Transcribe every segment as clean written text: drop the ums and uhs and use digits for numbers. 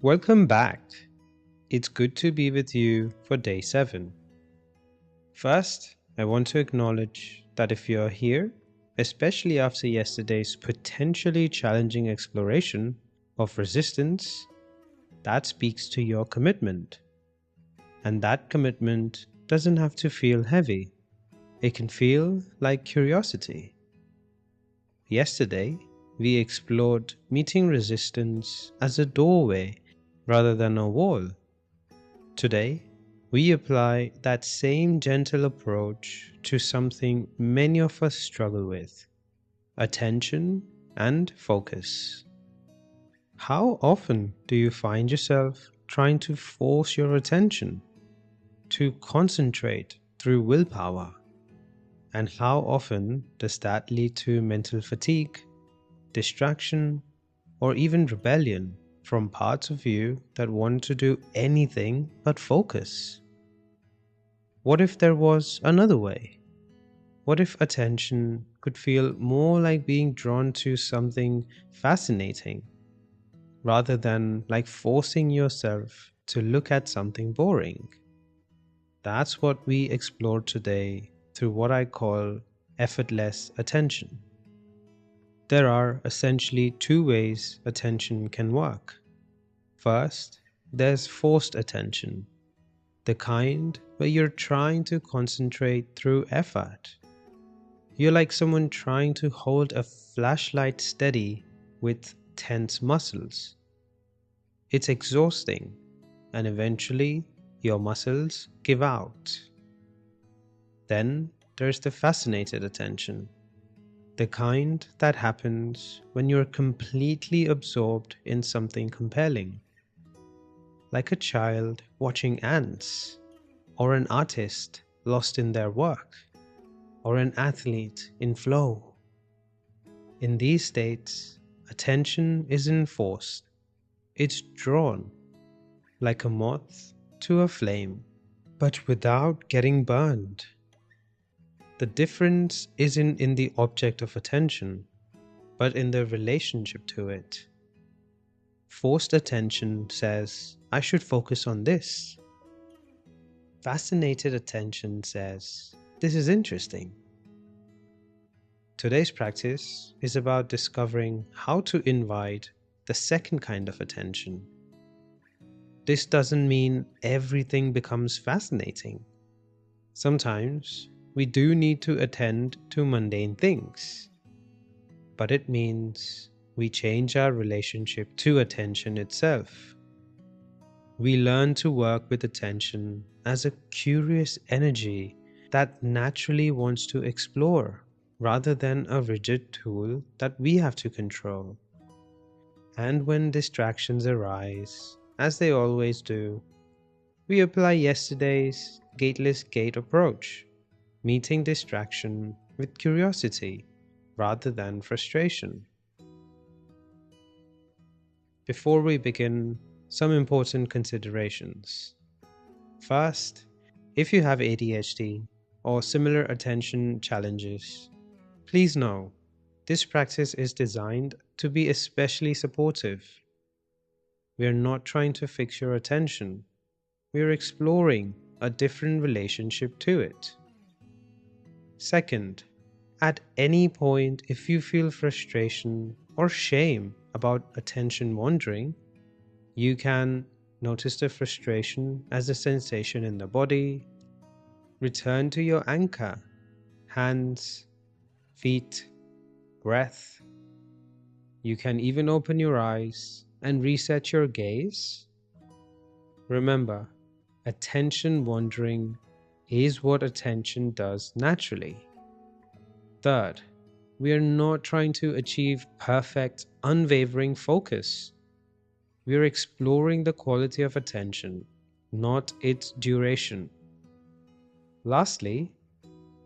Welcome back. It's good to be with you for day 7. First, I want to acknowledge that if you're here, especially after yesterday's potentially challenging exploration of resistance, that speaks to your commitment. And that commitment doesn't have to feel heavy. It can feel like curiosity. Yesterday, we explored meeting resistance as a doorway rather than a wall. Today, we apply that same gentle approach to something many of us struggle with: attention and focus. How often do you find yourself trying to force your attention, to concentrate through willpower? And how often does that lead to mental fatigue, distraction, or even rebellion from parts of you that want to do anything but focus? What if there was another way? What if attention could feel more like being drawn to something fascinating rather than like forcing yourself to look at something boring? That's what we explore today through what I call effortless attention. There are essentially two ways attention can work. First, there's forced attention, the kind where you're trying to concentrate through effort. You're like someone trying to hold a flashlight steady with tense muscles. It's exhausting, and eventually your muscles give out. Then there's the fascinated attention, the kind that happens when you're completely absorbed in something compelling, like a child watching ants, or an artist lost in their work, or an athlete in flow. In these states, attention isn't forced, it's drawn, like a moth to a flame, but without getting burned. The difference isn't in the object of attention, but in the relationship to it. Forced attention says, I should focus on this. Fascinated attention says, this is interesting. Today's practice is about discovering how to invite the second kind of attention. This doesn't mean everything becomes fascinating. Sometimes we do need to attend to mundane things, but it means we change our relationship to attention itself. We learn to work with attention as a curious energy that naturally wants to explore, rather than a rigid tool that we have to control. And when distractions arise, as they always do, we apply yesterday's gateless gate approach, meeting distraction with curiosity rather than frustration. Before we begin, some important considerations. First, if you have ADHD or similar attention challenges, please know this practice is designed to be especially supportive. We are not trying to fix your attention, we are exploring a different relationship to it. Second, at any point, if you feel frustration or shame about attention wandering, you can notice the frustration as a sensation in the body, return to your anchor, hands, feet, breath. You can even open your eyes and reset your gaze. Remember, attention wandering is what attention does naturally. Third, we are not trying to achieve perfect, unwavering focus. We are exploring the quality of attention, not its duration. Lastly,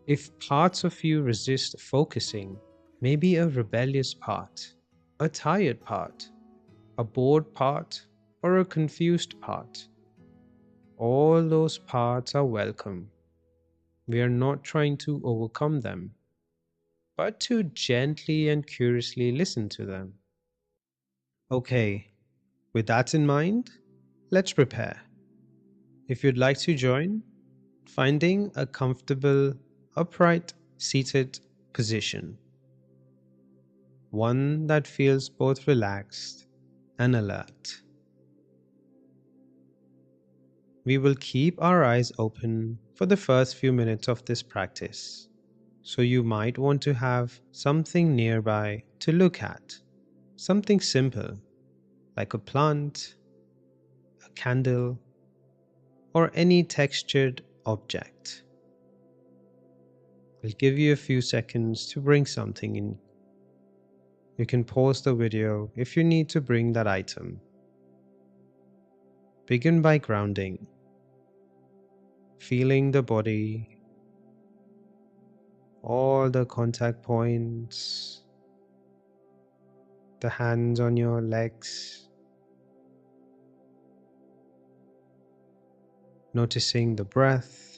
if parts of you resist focusing, maybe a rebellious part, a tired part, a bored part, or a confused part, all those parts are welcome. We are not trying to overcome them, but to gently and curiously listen to them. Okay, With that in mind, let's prepare. If you'd like to join, finding a comfortable, upright, seated position, one that feels both relaxed and alert. We will keep our eyes open for the first few minutes of this practice, so you might want to have something nearby to look at, something simple like a plant, a candle, or any textured object. I'll give you a few seconds to bring something in. You can pause the video if you need to bring that item. Begin by grounding, feeling the body, all the contact points, the hands on your legs, noticing the breath,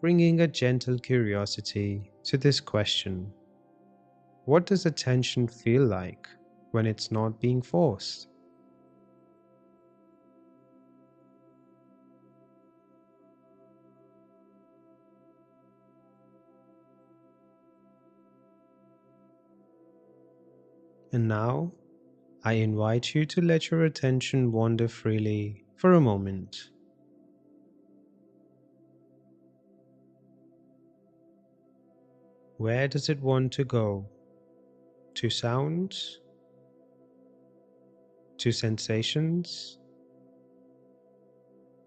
bringing a gentle curiosity to this question. What does attention feel like when it's not being forced? And now, I invite you to let your attention wander freely for a moment. Where does it want to go? To sounds? To sensations?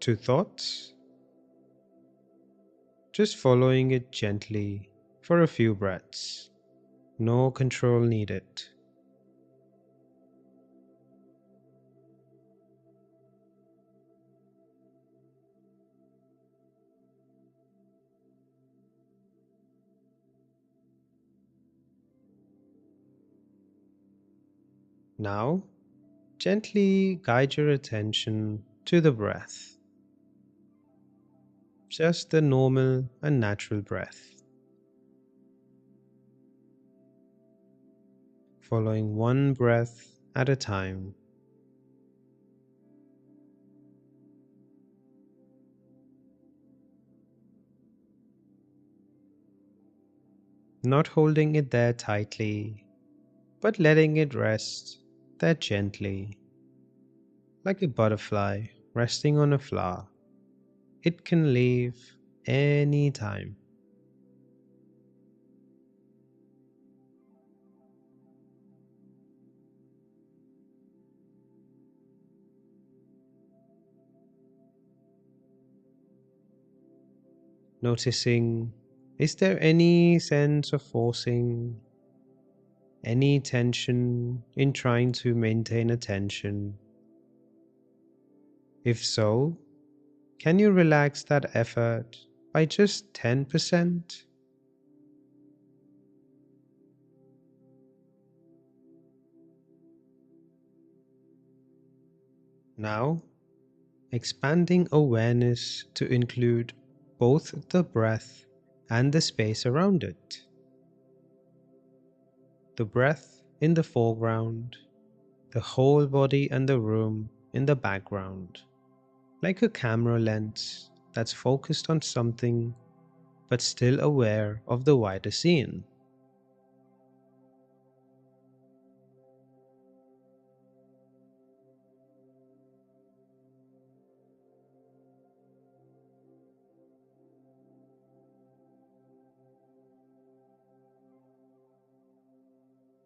To thoughts? Just following it gently for a few breaths. No control needed. Now, gently guide your attention to the breath. Just the normal and natural breath. Following one breath at a time. Not holding it there tightly, but letting it rest there gently, like a butterfly resting on a flower. It can leave any time. Noticing, is there any sense of forcing, any tension in trying to maintain attention? If so, can you relax that effort by just 10%? Now, expanding awareness to include both the breath and the space around it. The breath in the foreground, the whole body and the room in the background, like a camera lens that's focused on something but still aware of the wider scene.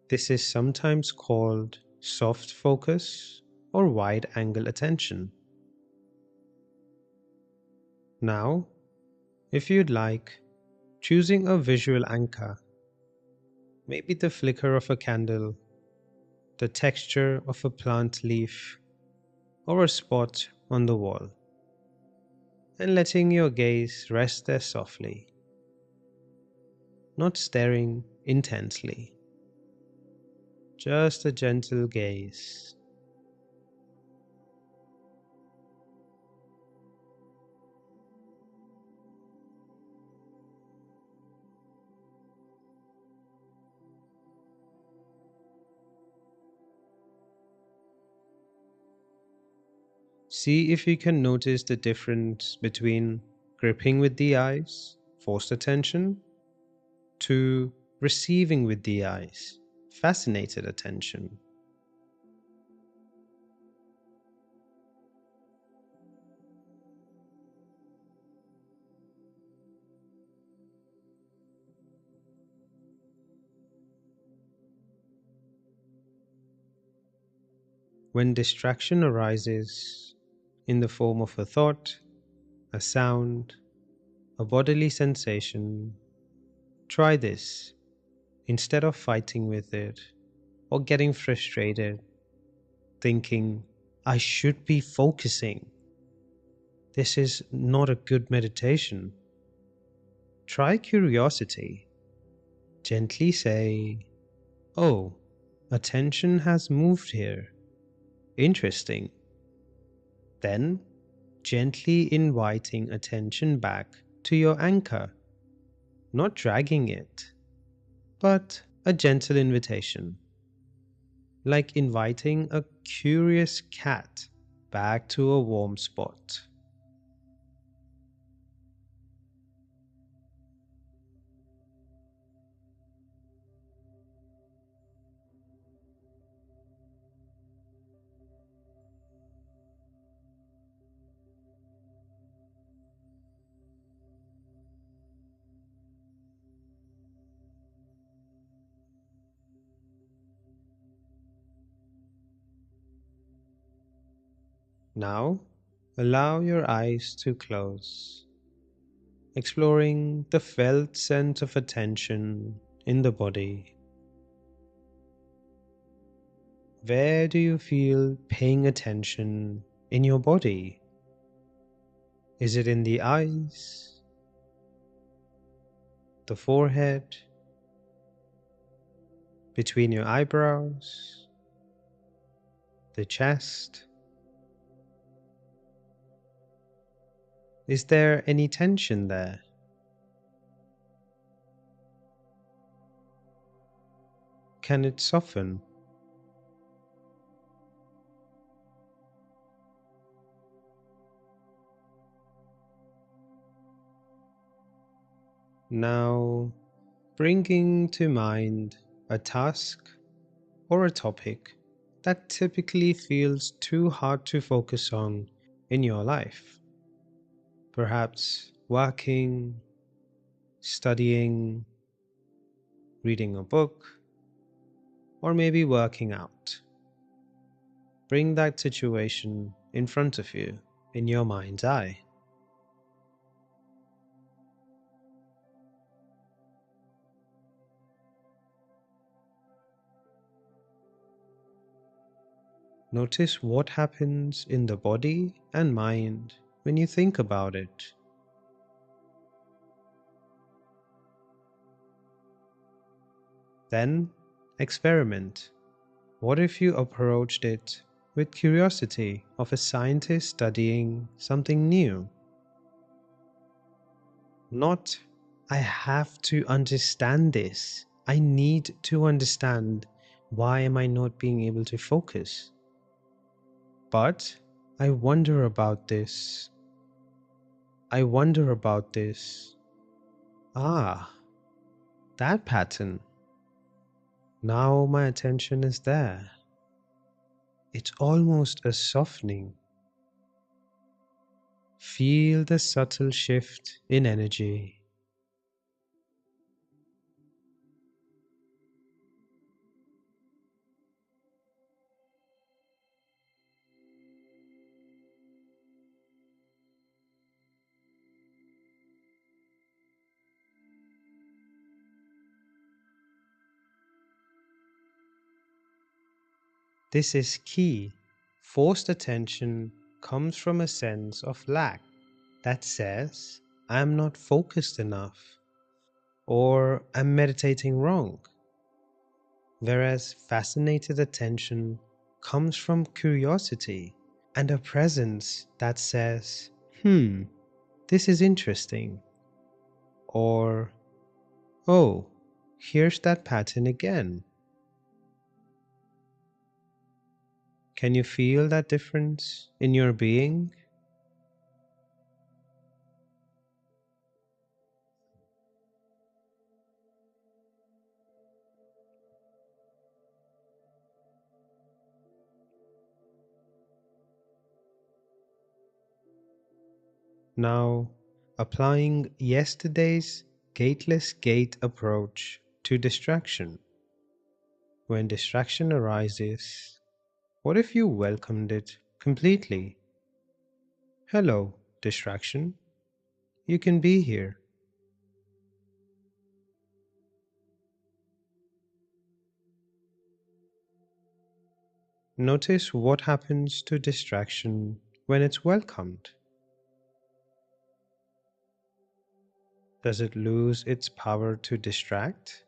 This is sometimes called soft focus or wide angle attention. Now, if you'd like, choosing a visual anchor, maybe the flicker of a candle, the texture of a plant leaf, or a spot on the wall, and letting your gaze rest there softly, not staring intensely, just a gentle gaze. See if you can notice the difference between gripping with the eyes, forced attention, to receiving with the eyes, fascinated attention. When distraction arises in the form of a thought, a sound, a bodily sensation, try this. Instead of fighting with it or getting frustrated, thinking, I should be focusing. This is not a good meditation. Try curiosity. Gently say, oh, attention has moved here. Interesting. Then, gently inviting attention back to your anchor, not dragging it, but a gentle invitation, like inviting a curious cat back to a warm spot. Now, allow your eyes to close, exploring the felt sense of attention in the body. Where do you feel paying attention in your body? Is it in the eyes, the forehead, between your eyebrows, the chest? Is there any tension there? Can it soften? Now, bringing to mind a task or a topic that typically feels too hard to focus on in your life. Perhaps working, studying, reading a book, or maybe working out. Bring that situation in front of you in your mind's eye. Notice what happens in the body and mind when you think about it. Then experiment. What if you approached it with curiosity of a scientist studying something new? Not, I have to understand this. I need to understand why am I not being able to focus? But I wonder about this. I wonder about this. Ah, that pattern. Now my attention is there. It's almost a softening. Feel the subtle shift in energy. This is key. Forced attention comes from a sense of lack that says, I'm not focused enough or I'm meditating wrong. Whereas fascinated attention comes from curiosity and a presence that says, this is interesting, or oh, here's that pattern again. Can you feel that difference in your being? Now, applying yesterday's gateless gate approach to distraction. When distraction arises, what if you welcomed it completely? Hello, distraction. You can be here. Notice what happens to distraction when it's welcomed. Does it lose its power to distract?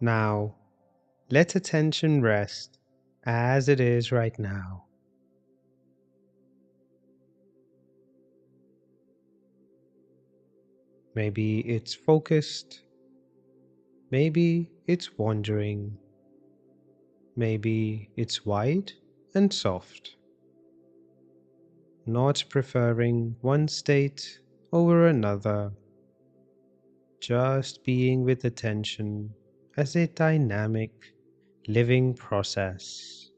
Now, let attention rest as it is right now. Maybe it's focused, maybe it's wandering, maybe it's wide and soft, not preferring one state over another, just being with attention as a dynamic, living process.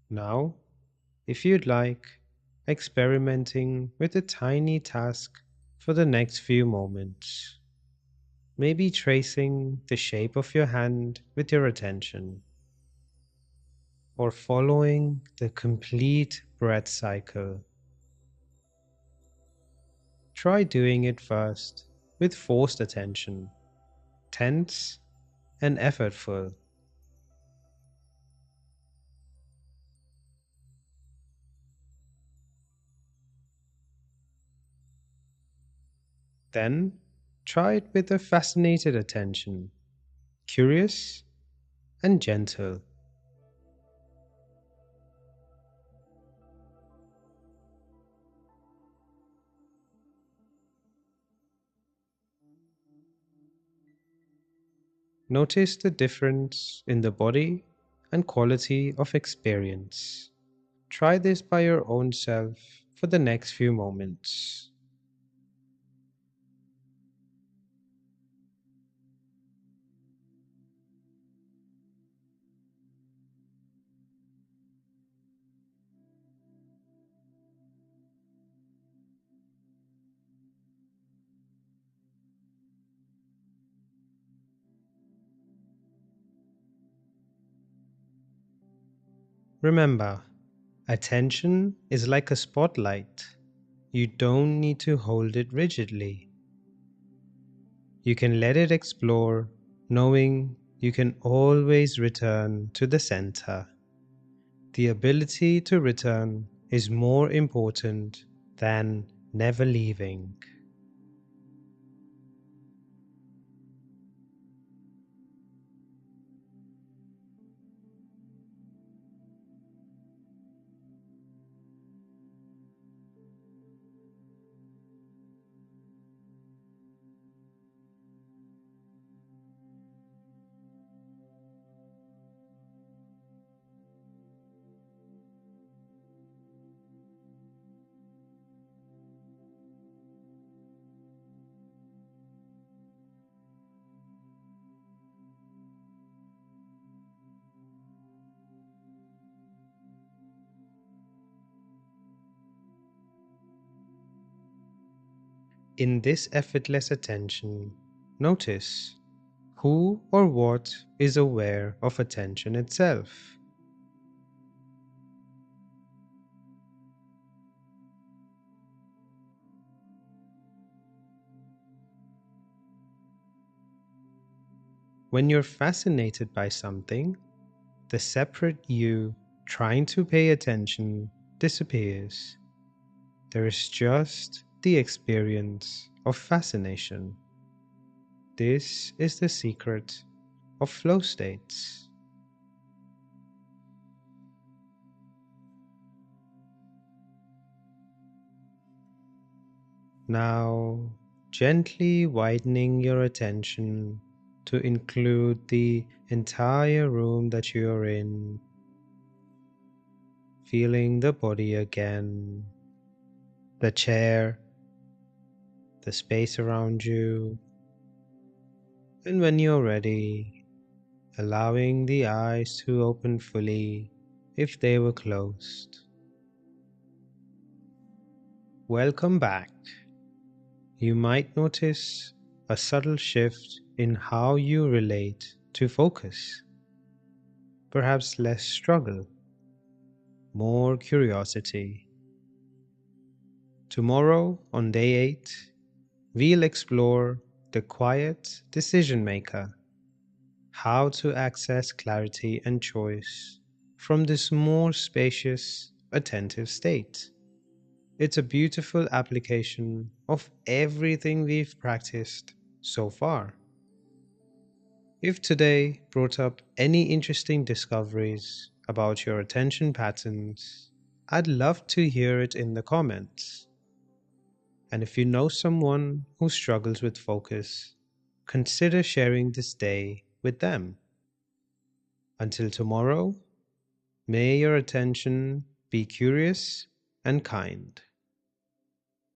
Now, if you'd like, experimenting with a tiny task for the next few moments. Maybe tracing the shape of your hand with your attention, or following the complete breath cycle. Try doing it first with forced attention, tense and effortful. Then try it with a fascinated attention, curious and gentle. Notice the difference in the body and quality of experience. Try this by your own self for the next few moments. Remember, attention is like a spotlight. You don't need to hold it rigidly. You can let it explore, knowing you can always return to the center. The ability to return is more important than never leaving. In this effortless attention, notice who or what is aware of attention itself. When you're fascinated by something, the separate you trying to pay attention disappears. There is just the experience of fascination. This is the secret of flow states. Now, gently widening your attention to include the entire room that you're in, feeling the body again, the chair, the space around you, and when you're ready, allowing the eyes to open fully if they were closed. Welcome back. You might notice a subtle shift in how you relate to focus. Perhaps less struggle, more curiosity. Tomorrow, on day 8, we'll explore the quiet decision maker, how to access clarity and choice from this more spacious, attentive state. It's a beautiful application of everything we've practiced so far. If today brought up any interesting discoveries about your attention patterns, I'd love to hear it in the comments. And if you know someone who struggles with focus, consider sharing this day with them. Until tomorrow, may your attention be curious and kind.